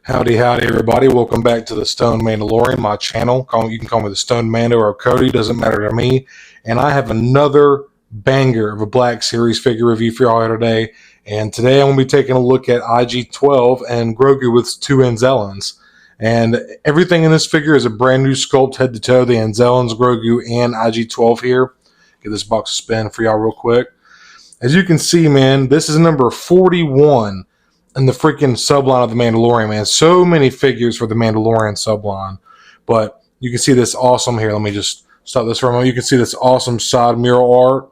Howdy, howdy, everybody. Welcome back to the Stone Mandalorian, my channel. You can call me the Stone Mando or Cody, doesn't matter to me. And I have another banger of a Black Series figure review for y'all here today. And today I'm going to be taking a look at IG-12 and Grogu with two anzellans. And everything in this figure is a brand new sculpt head to toe. The anzellans, Grogu, and IG-12 here. Get this box a spin for y'all real quick. As you can see, man, this is number 41 in the freaking subline of the Mandalorian, man. So many figures for the Mandalorian subline. But you can see this awesome here. Let me just stop this for a moment. You can see this awesome side mural art.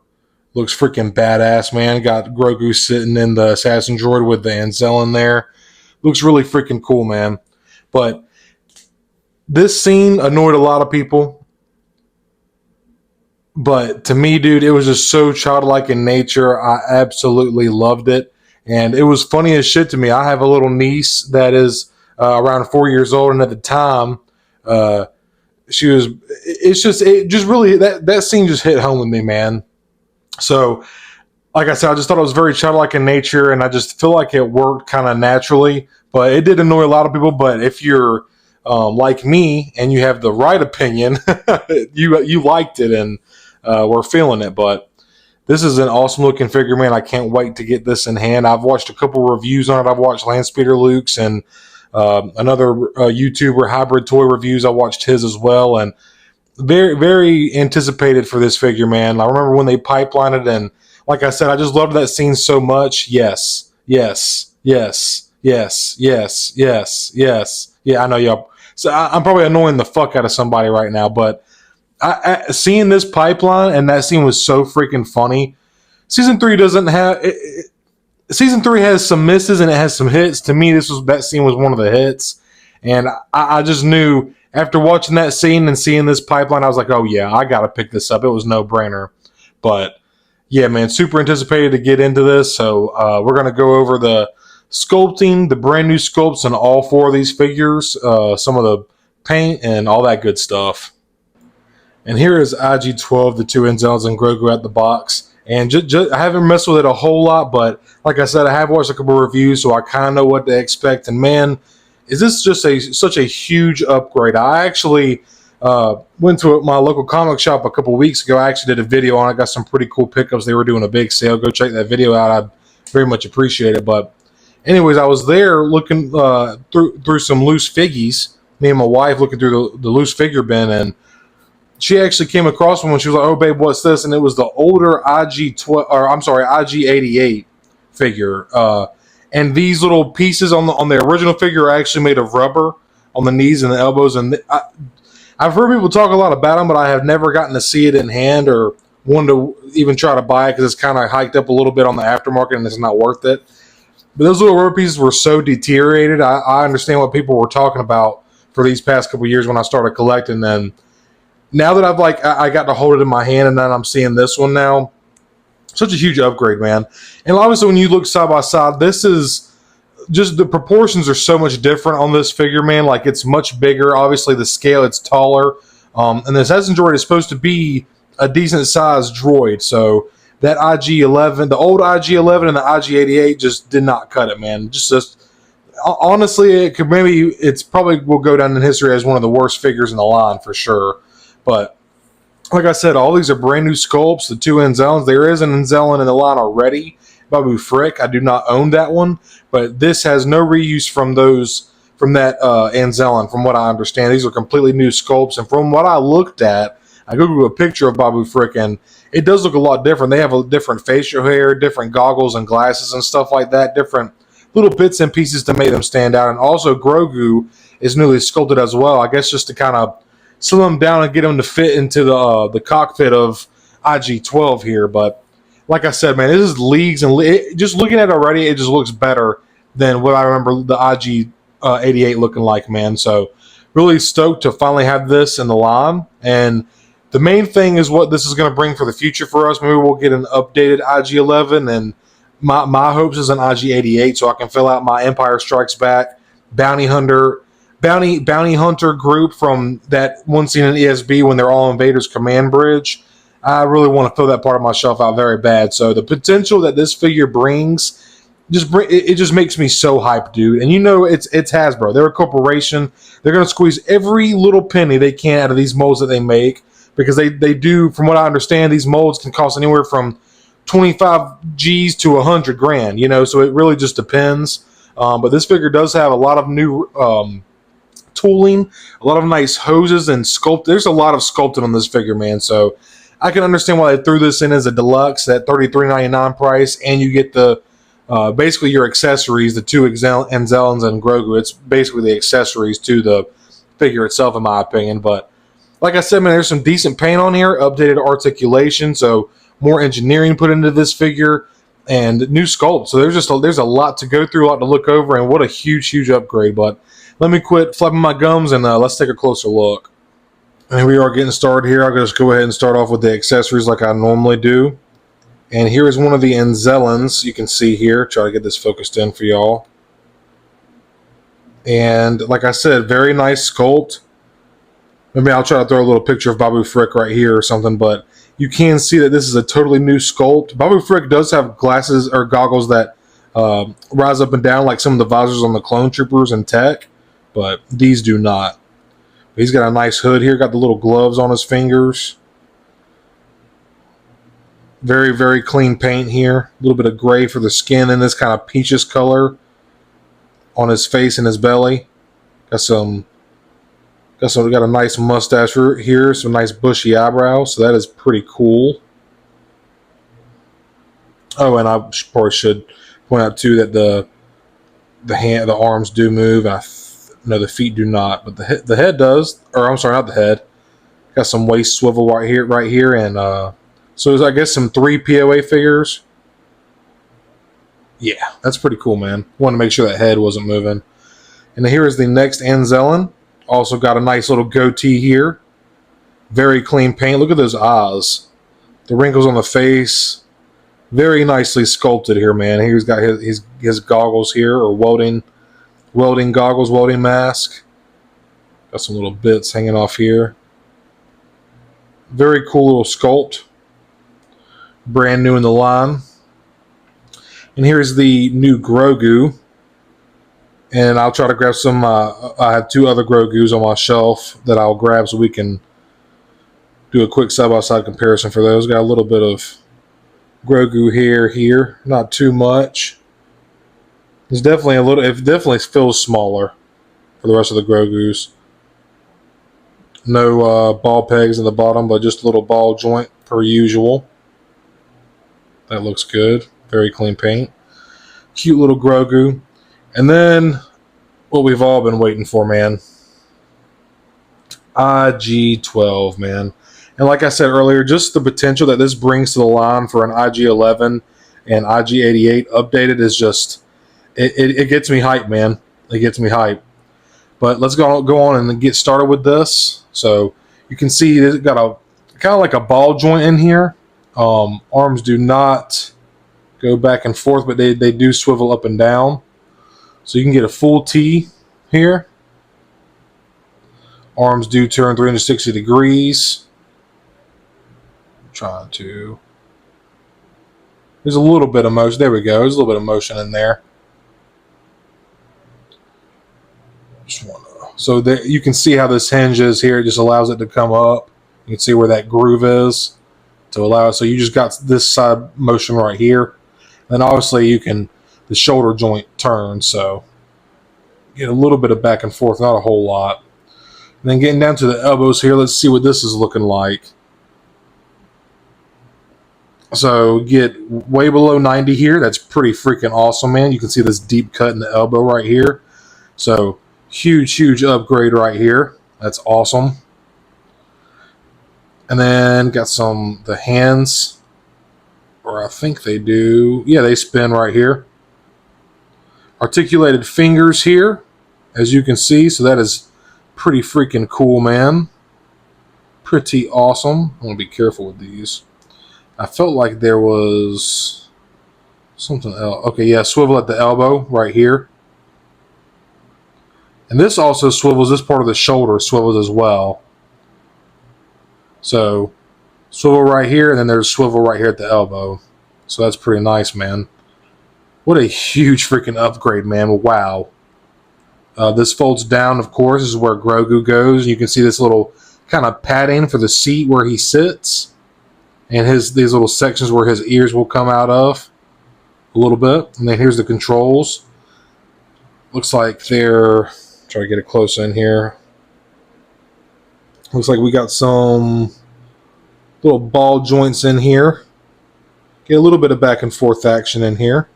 Looks freaking badass, man. Got Grogu sitting in the assassin droid with the anzellan there. Looks really freaking cool, man. But this scene annoyed a lot of people. But to me, dude, it was just so childlike in nature. I absolutely loved it. And it was funny as shit to me. I have a little niece that is around 4 years old. And at the time, she was, it just really, that scene just hit home with me, man. So, like I said, I just thought it was very childlike in nature. And I just feel like it worked kind of naturally. But it did annoy a lot of people. But if you're like me and you have the right opinion, you liked it and we're feeling it. But this is an awesome looking figure, man. I can't wait to get this in hand. I've watched a couple reviews on it. I've watched Landspeeder Luke's and another YouTuber, Hybrid Toy Reviews. I watched his as well. And very, very anticipated for this figure, man. I remember when they pipelined it. And like I said, I just loved that scene so much. Yes, yes, yes, yes, yes, yes, yes. Yeah, I know y'all. So I'm probably annoying the fuck out of somebody right now, but seeing this pipeline and that scene was so freaking funny. Season 3 doesn't have Season 3 has some misses and it has some hits. To me, that scene was one of the hits, and I just knew after watching that scene and seeing this pipeline, I was like, oh yeah, I gotta pick this up. It was no brainer. But yeah, man, super anticipated to get into this. So we're gonna go over the sculpting, the brand new sculpts on all four of these figures, some of the paint and all that good stuff. And here is IG-12, the two anzellans and Grogu out the box. And I haven't messed with it a whole lot, but like I said, I have watched a couple of reviews, so I kind of know what to expect. And man, is this just such a huge upgrade. I actually went to my local comic shop a couple of weeks ago. I actually did a video on it. I got some pretty cool pickups. They were doing a big sale. Go check that video out. I'd very much appreciate it. But anyways, I was there looking through some loose figgies. Me and my wife looking through the loose figure bin, and she actually came across one when she was like, "Oh, babe, what's this?" And it was the older IG-88 figure. And these little pieces on the original figure are actually made of rubber on the knees and the elbows. And I've heard people talk a lot about them, but I have never gotten to see it in hand or wanted to even try to buy it because it's kind of hiked up a little bit on the aftermarket and it's not worth it. But those little rubber pieces were so deteriorated. I understand what people were talking about for these past couple of years when I started collecting them. Now that I got to hold it in my hand and then I'm seeing this one now, such a huge upgrade, man. And obviously when you look side by side, this is just, the proportions are so much different on this figure, man. Like, it's much bigger. Obviously the scale, it's taller. And the assassin droid is supposed to be a decent sized droid. So that IG-11, the old IG-11 and the IG-88 just did not cut it, man. Just honestly, it's probably will go down in history as one of the worst figures in the line for sure. But like I said, all these are brand new sculpts. The two anzellans. There is an anzellan in the line already, Babu Frick. I do not own that one, but this has no reuse from that anzellan. From what I understand, these are completely new sculpts. And from what I looked at, I googled a picture of Babu Frick, and it does look a lot different. They have a different facial hair, different goggles and glasses and stuff like that. Different little bits and pieces to make them stand out. And also, Grogu is newly sculpted as well. I guess just to kind of slow them down and get them to fit into the cockpit of IG-12 here. But like I said, man, this is leagues and just looking at it already, it just looks better than what I remember the IG-88 looking like, man. So really stoked to finally have this in the line. And the main thing is what this is going to bring for the future for us. Maybe we'll get an updated IG-11, and my hopes is an IG-88 so I can fill out my Empire Strikes Back bounty hunter group from that one scene in ESB when they're all on Vader's command bridge. I really want to fill that part of my shelf out very bad. So the potential that this figure brings it just makes me so hyped, dude. And you know it's Hasbro. They're a corporation. They're gonna squeeze every little penny they can out of these molds that they make, because they do, from what I understand, these molds can cost anywhere from 25 G's to 100 grand. You know, so it really just depends. But this figure does have a lot of new tooling, a lot of nice hoses and sculpt. There's a lot of sculpting on this figure, man. So I can understand why they threw this in as a deluxe at $33.99 price, and you get the basically your accessories, the two anzellans and Grogu. It's basically the accessories to the figure itself, in my opinion. But like I said, man, there's some decent paint on here, updated articulation, so more engineering put into this figure, and new sculpt. So there's a lot to go through, a lot to look over, and what a huge upgrade. But let me quit flapping my gums and let's take a closer look. And we are getting started here. I'll just go ahead and start off with the accessories like I normally do. And here is one of the anzellans you can see here. Try to get this focused in for y'all. And like I said, very nice sculpt. Maybe I'll try to throw a little picture of Babu Frick right here or something, but you can see that this is a totally new sculpt. Babu Frick does have glasses or goggles that rise up and down like some of the visors on the clone troopers and tech, but these do not. He's got a nice hood here, got the little gloves on his fingers. Very clean paint here. A little bit of gray for the skin in this kind of peaches color on his face and his belly. Got a nice mustache here, some nice bushy eyebrows, so that is pretty cool. Oh, and I probably should point out too that the arms do move. No, the feet do not, but the head does. Or I'm sorry, not the head. Got some waist swivel right here, and so there's, I guess, some 3 POA figures. Yeah, that's pretty cool, man. Wanted to make sure that head wasn't moving. And here is the next Anzellan. Also got a nice little goatee here. Very clean paint. Look at those eyes. The wrinkles on the face. Very nicely sculpted here, man. Here's got his goggles here, or welding goggles, welding mask. Got some little bits hanging off here. Very cool little sculpt. Brand new in the line. And here's the new Grogu. And I'll try to grab some. I have 2 other Grogus on my shelf that I'll grab so we can do a quick side-by-side comparison for those. Got a little bit of Grogu here. Not too much. It's definitely it definitely feels smaller for the rest of the Grogus. No ball pegs in the bottom, but just a little ball joint per usual. That looks good. Very clean paint. Cute little Grogu. And then what we've all been waiting for, man. IG-12, man. And like I said earlier, just the potential that this brings to the line for an IG-11 and IG-88 updated is just, it gets me hyped, man. It gets me hyped. But let's go on and get started with this. So you can see it's got a kind of like a ball joint in here. Arms do not go back and forth, but they do swivel up and down. So you can get a full T here. Arms do turn 360 degrees. I'm trying to. There's a little bit of motion. There we go. There's a little bit of motion in there. So that you can see how this hinge is here. It just allows it to come up. You can see where that groove is to allow it. So you just got this side motion right here. Then obviously the shoulder joint turns, so get a little bit of back and forth, not a whole lot. And then getting down to the elbows here, let's see what this is looking like. So get way below 90 here. That's pretty freaking awesome, man. You can see this deep cut in the elbow right here. So huge upgrade right here. That's awesome. And then got the hands. Or I think they do. Yeah, they spin right here. Articulated fingers here, as you can see. So that is pretty freaking cool, man. Pretty awesome. I want to be careful with these. I felt like there was something else. Okay, yeah, swivel at the elbow right here. And this also swivels. This part of the shoulder swivels as well. So swivel right here, and then there's swivel right here at the elbow. So that's pretty nice, man. What a huge freaking upgrade, man. Wow. This folds down, of course. This is where Grogu goes. You can see this little kind of padding for the seat where he sits. And these little sections where his ears will come out of a little bit. And then here's the controls. Looks like they're... Try to get it close in here. Looks like we got some little ball joints in here. Get a little bit of back and forth action in here.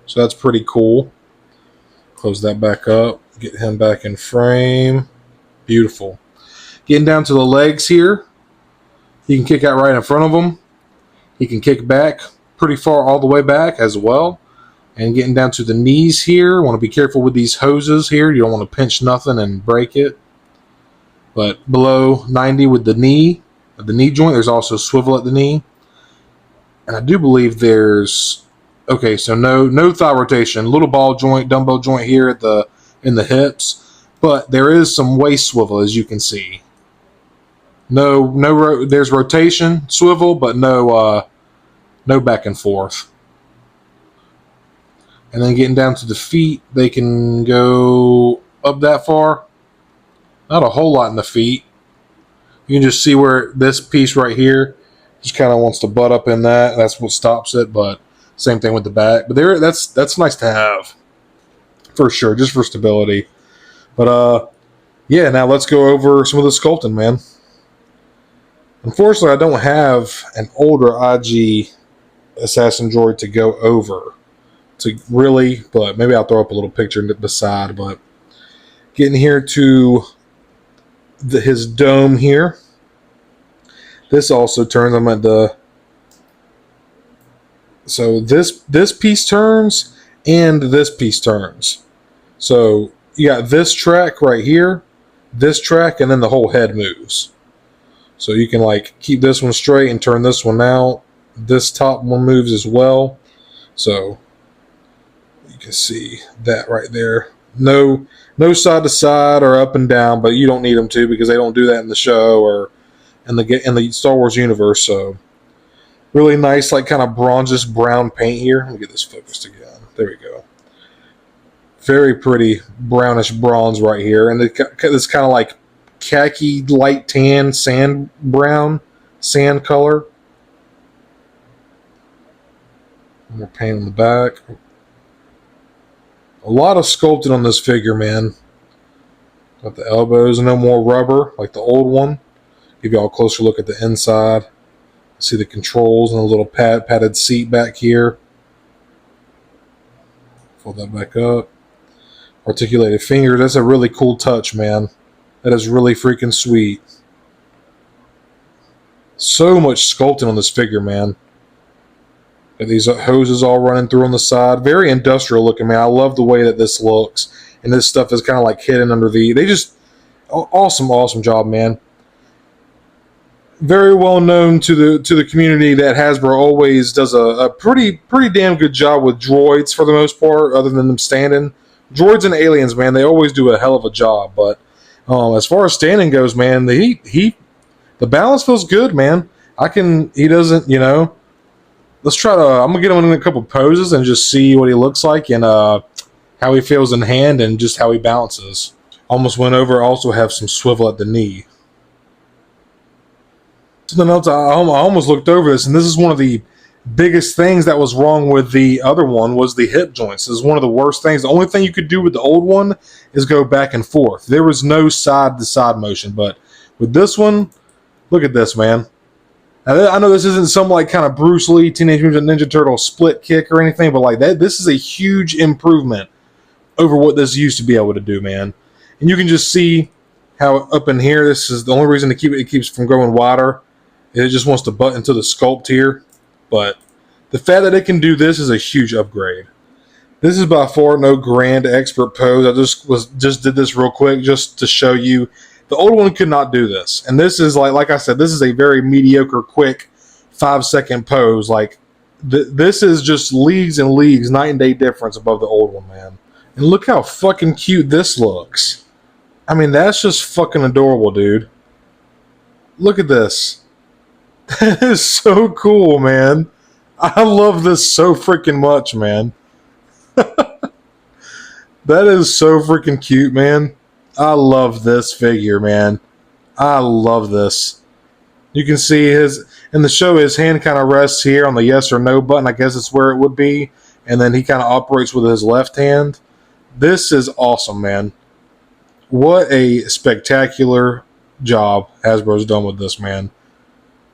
So that's pretty cool. Close that back up. Get him back in frame. Beautiful. Getting down to the legs here. He can kick out right in front of him. He can kick back pretty far all the way back as well. And getting down to the knees here. Want to be careful with these hoses here. You don't want to pinch nothing and break it. But below 90 with the knee joint, there's also swivel at the knee. And I do believe there's... Okay, so no thigh rotation. Little ball joint, dumbbell joint here in the hips. But there is some waist swivel, as you can see. There's rotation, swivel, but no back and forth. And then getting down to the feet, they can go up that far. Not a whole lot in the feet. You can just see where this piece right here just kind of wants to butt up in that. That's what stops it, but same thing with the back. But that's nice to have for sure, just for stability. But yeah, now let's go over some of the sculpting, man. Unfortunately, I don't have an older IG assassin droid to go over. But maybe I'll throw up a little picture beside. But getting here to his dome here. This also turns. I'm at the... So this piece turns and this piece turns. So you got this track right here, this track, and then the whole head moves. So you can like keep this one straight and turn this one out. This top one moves as well. So you can see that right there. No side to side or up and down, but you don't need them to because they don't do that in the show or in the Star Wars universe. So really nice, like kind of bronzish brown paint here. Let me get this focused again. There we go. Very pretty brownish bronze right here, and this kind of like khaki light tan sand brown sand color. More paint on the back. A lot of sculpting on this figure, man. Got the elbows, no more rubber like the old one. Give y'all a closer look at the inside. See the controls and a little padded seat back here. Fold that back up. Articulated fingers. That's a really cool touch, man. That is really freaking sweet. So much sculpting on this figure, man. Got these hoses all running through on the side. Very industrial looking, man. I love the way that this looks. And this stuff is kind of like hidden under the... They just... Awesome job, man. Very well known to the community that Hasbro always does a pretty damn good job with droids for the most part, other than them standing. Droids and aliens, man, they always do a hell of a job. But as far as standing goes, man, the balance feels good, man. He doesn't, you know... Let's try to... I'm going to get him in a couple poses and just see what he looks like and how he feels in hand and just how he balances. Almost went over. Also have some swivel at the knee. Something else, I almost looked over this, and this is one of the biggest things that was wrong with the other one was the hip joints. This is one of the worst things. The only thing you could do with the old one is go back and forth. There was no side-to-side motion, but with this one, look at this, man. Now, I know this isn't some like kind of Bruce Lee Teenage Mutant Ninja Turtle split kick or anything, but like that, this is a huge improvement over what this used to be able to do, man. And you can just see how up in here, this is the only reason to keep it keeps from growing wider. It just wants to butt into the sculpt here, but the fact that it can do this is a huge upgrade. This is by far no grand expert pose. I just did this real quick just to show you. The old one could not do this. And this is like I said, this is a very mediocre, quick 5-second pose. Like this is just leagues and leagues, night and day difference above the old one, man. And look how fucking cute this looks. I mean, that's just fucking adorable, dude. Look at this. That is so cool, man. I love this so freaking much, man. That is so freaking cute, man. I love this figure, man. I love this. You can see his in the show. His hand kind of rests here on the yes or no button. I guess it's where it would be, and then he kind of operates with his left hand. This is awesome, man. What a spectacular job Hasbro's done with this, man.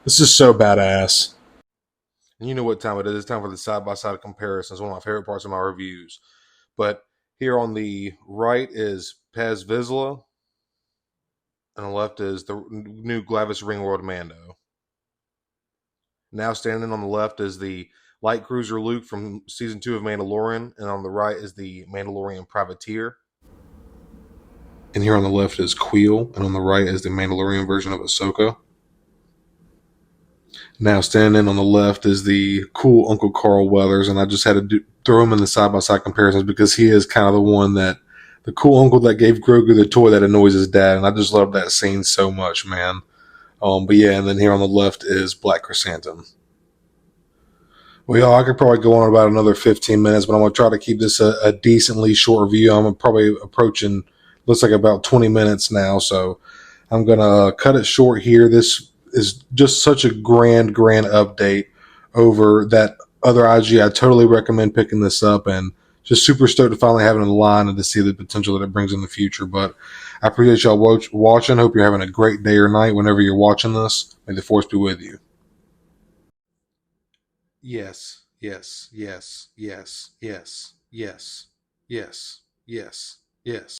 This is so badass. And you know what time it is. It's time for the side by side comparison. It's one of my favorite parts of my reviews. But here on the right is Pez Vizsla, and on the left is the new Glavis Ringworld Mando. Now standing on the left is the light cruiser Luke from season 2 of Mandalorian, and on the right is the Mandalorian Privateer. And here on the left is Queel, and on the right is the Mandalorian version of Ahsoka. Now standing on the left is the cool Uncle Carl Weathers, and I just had to throw him in the side by side comparisons because he is kind of the one that the cool uncle that gave Grogu the toy that annoys his dad, and I just love that scene so much, man. But yeah, and then here on the left is Black Chrysanthemum. Well, y'all, I could probably go on about another 15 minutes, but I'm going to try to keep this a decently short review. I'm probably approaching, looks like about 20 minutes now, so I'm going to cut it short here. This is just such a grand update over that other IG. I totally recommend picking this up, and just super stoked to finally have it in the line and to see the potential that it brings in the future. But I appreciate y'all watching. Hope you're having a great day or night whenever you're watching this. May the force be with you. Yes, yes, yes, yes, yes, yes, yes, yes, yes.